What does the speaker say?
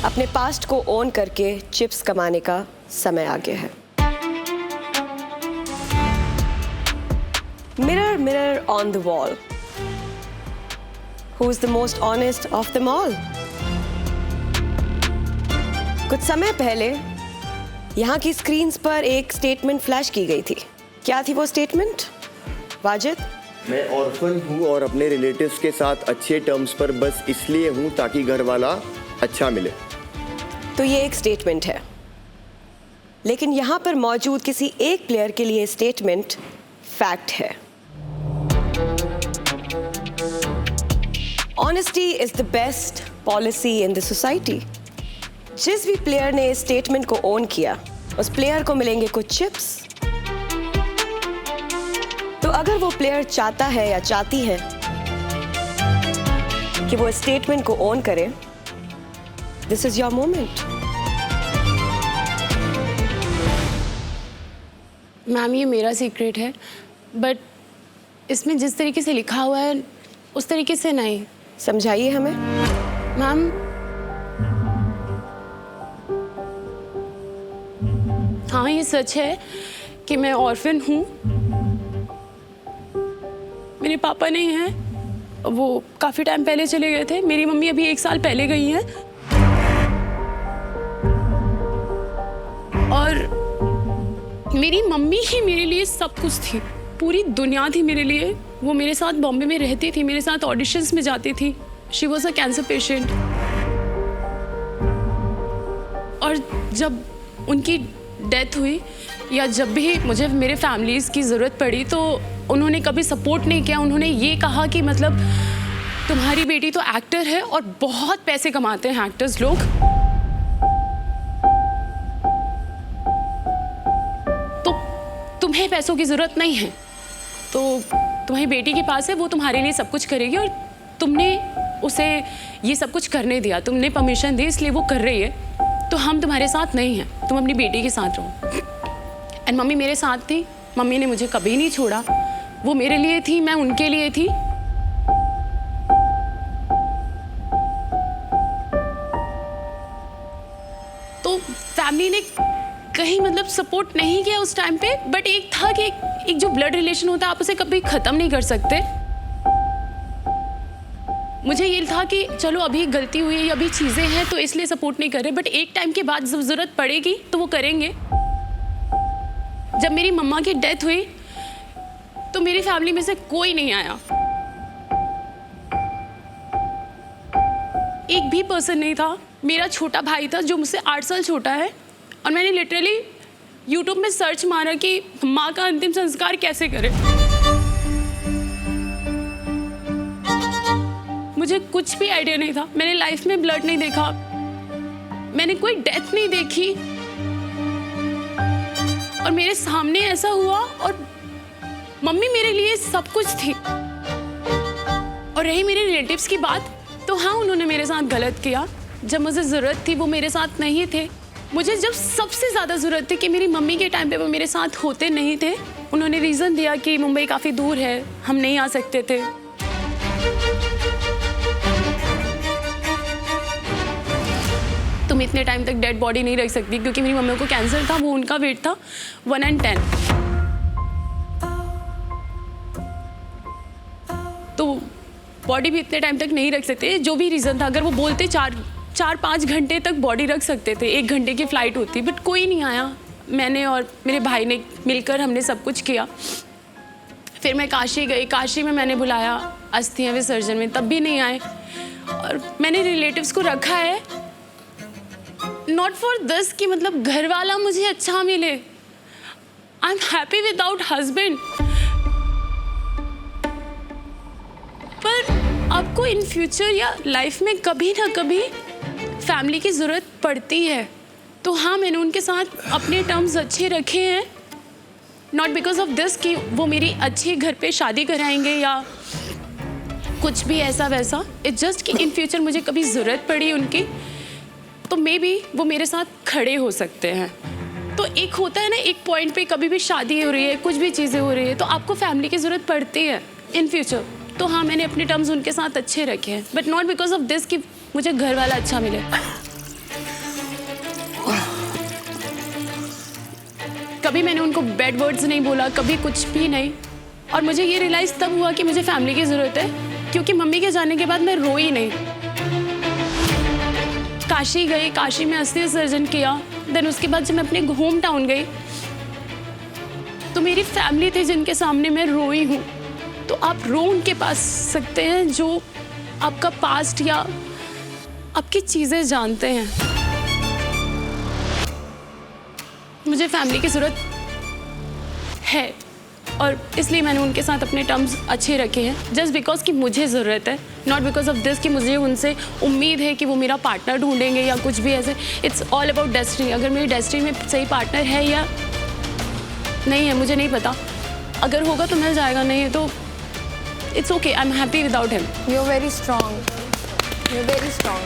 अपने पास्ट को ओन करके चिप्स कमाने का समय आ गया है। Mirror mirror on the wall, who is the most honest of them all? कुछ समय पहले यहाँ की स्क्रीन्स पर एक स्टेटमेंट फ्लैश की गई थी। क्या थी वो स्टेटमेंट, वाजिद? मैं ऑर्फन हूँ और अपने रिलेटिव्स के साथ अच्छे टर्म्स पर बस इसलिए हूँ ताकि घर वाला अच्छा मिले। तो ये एक स्टेटमेंट है, लेकिन यहाँ पर मौजूद किसी एक प्लेयर के लिए स्टेटमेंट फैक्ट है। Honesty is the best policy in the society. जिस भी प्लेयर ने इस स्टेटमेंट को ओन किया, उस प्लेयर को मिलेंगे कुछ चिप्स। तो अगर वो प्लेयर चाहता है या चाहती है कि वो इस स्टेटमेंट को ओन करे, this is your moment. Ma'am, ये मेरा सीक्रेट है, बट इसमें जिस तरीके से लिखा हुआ है उस तरीके से नहीं। समझाइए हमें। मैम, हाँ, ये सच है कि मैं ऑर्फन हूँ। मेरे पापा नहीं हैं, वो काफ़ी टाइम पहले चले गए थे। मेरी मम्मी अभी 1 साल पहले गई हैं। और मेरी मम्मी ही मेरे लिए सब कुछ थी, पूरी दुनिया थी मेरे लिए। वो मेरे साथ बॉम्बे में रहती थी, मेरे साथ ऑडिशंस में जाती थी। She was a cancer patient. और जब उनकी डेथ हुई या जब भी मुझे मेरे फैमिलीज़ की ज़रूरत पड़ी, तो उन्होंने कभी सपोर्ट नहीं किया। उन्होंने ये कहा कि मतलब तुम्हारी बेटी तो एक्टर है और बहुत पैसे कमाते हैं एक्टर्स लोग, तो तुम्हें पैसों की ज़रूरत नहीं है। तो तुम्हारी बेटी के पास है, वो तुम्हारे लिए सब कुछ करेगी और तुमने उसे ये सब कुछ करने दिया, तुमने परमिशन दी, इसलिए वो कर रही है। तो हम तुम्हारे साथ नहीं हैं, तुम अपनी बेटी के साथ रहो। एंड मम्मी मेरे साथ थी, मम्मी ने मुझे कभी नहीं छोड़ा। वो मेरे लिए थी, मैं उनके लिए थी। तो फैमिली ने कहीं मतलब सपोर्ट नहीं किया उस टाइम पे, बट एक था कि एक जो ब्लड रिलेशन होता है आप उसे कभी ख़त्म नहीं कर सकते। मुझे ये था कि चलो अभी गलती हुई है, अभी चीज़ें हैं तो इसलिए सपोर्ट नहीं कर रहे, बट एक टाइम के बाद जब ज़रूरत पड़ेगी तो वो करेंगे। जब मेरी मम्मा की डेथ हुई तो मेरी फैमिली में से कोई नहीं आया, एक भी पर्सन नहीं था। मेरा छोटा भाई था जो मुझसे 8 साल छोटा है, और मैंने लिटरली यूट्यूब में सर्च मारा कि माँ का अंतिम संस्कार कैसे करें। मुझे कुछ भी आइडिया नहीं था। मैंने लाइफ में ब्लड नहीं देखा, मैंने कोई डेथ नहीं देखी, और मेरे सामने ऐसा हुआ। और मम्मी मेरे लिए सब कुछ थी। और रही मेरे रिलेटिव्स की बात, तो हाँ, उन्होंने मेरे साथ गलत किया। जब मुझे ज़रूरत थी वो मेरे साथ नहीं थे। मुझे जब सबसे ज़्यादा ज़रूरत थी कि मेरी मम्मी के टाइम पे वो मेरे साथ होते नहीं थे। उन्होंने रीज़न दिया कि मुंबई काफ़ी दूर है, हम नहीं आ सकते थे। तुम इतने टाइम तक डेड बॉडी नहीं रख सकती, क्योंकि मेरी मम्मी को कैंसर था। वो उनका वेट था 110। तो बॉडी भी इतने टाइम तक नहीं रख सकते, जो भी रीज़न था। अगर वो बोलते 4-5 घंटे तक बॉडी रख सकते थे, 1 घंटे की फ़्लाइट होती, बट कोई नहीं आया। मैंने और मेरे भाई ने मिलकर हमने सब कुछ किया। फिर मैं काशी गई, काशी में मैंने बुलाया अस्थियाँ विसर्जन में, तब भी नहीं आए। और मैंने रिलेटिव्स को रखा है नॉट फॉर दिस कि मतलब घर वाला मुझे अच्छा मिले। I am happy without husband. पर आपको इन फ्यूचर या लाइफ में कभी ना कभी फैमिली की ज़रूरत पड़ती है। तो हाँ, मैंने उनके साथ अपने टर्म्स अच्छे रखे हैं, नॉट बिकॉज ऑफ दिस कि वो मेरी अच्छे घर पे शादी कराएंगे या कुछ भी ऐसा वैसा। इट्स जस्ट कि इन फ्यूचर मुझे कभी ज़रूरत पड़ी उनकी, तो मे बी वो मेरे साथ खड़े हो सकते हैं। तो एक होता है ना, एक पॉइंट पे कभी भी शादी हो रही है, कुछ भी चीज़ें हो रही है, तो आपको फैमिली की ज़रूरत पड़ती है इन फ्यूचर। तो हाँ, मैंने अपने टर्म्स उनके साथ अच्छे रखे हैं, but not because of this कि मुझे घर वाला अच्छा मिले। कभी मैंने उनको बैड वर्ड्स नहीं बोला, कभी कुछ भी नहीं। और मुझे ये रियलाइज़ तब हुआ कि मुझे फैमिली की ज़रूरत है, क्योंकि मम्मी के जाने के बाद मैं रोई नहीं। काशी गई, काशी में अस्थि विसर्जन किया। देन उसके बाद जब मैं अपने होम टाउन गई तो मेरी फैमिली थी जिनके सामने मैं रोई हूँ। तो आप रो उनके पास सकते हैं जो आपका पास्ट या आपकी चीज़ें जानते हैं। मुझे फैमिली की ज़रूरत है और इसलिए मैंने उनके साथ अपने टर्म्स अच्छे रखे हैं, जस्ट बिकॉज कि मुझे ज़रूरत है, नॉट बिकॉज ऑफ दिस कि मुझे उनसे उम्मीद है कि वो मेरा पार्टनर ढूंढेंगे या कुछ भी ऐसे। It's all about destiny. अगर मेरी डेस्टिनी में सही पार्टनर है या नहीं है मुझे नहीं पता। अगर होगा तो मिल जाएगा, नहीं तो it's okay, I am happy without him. You're very strong. You're very strong.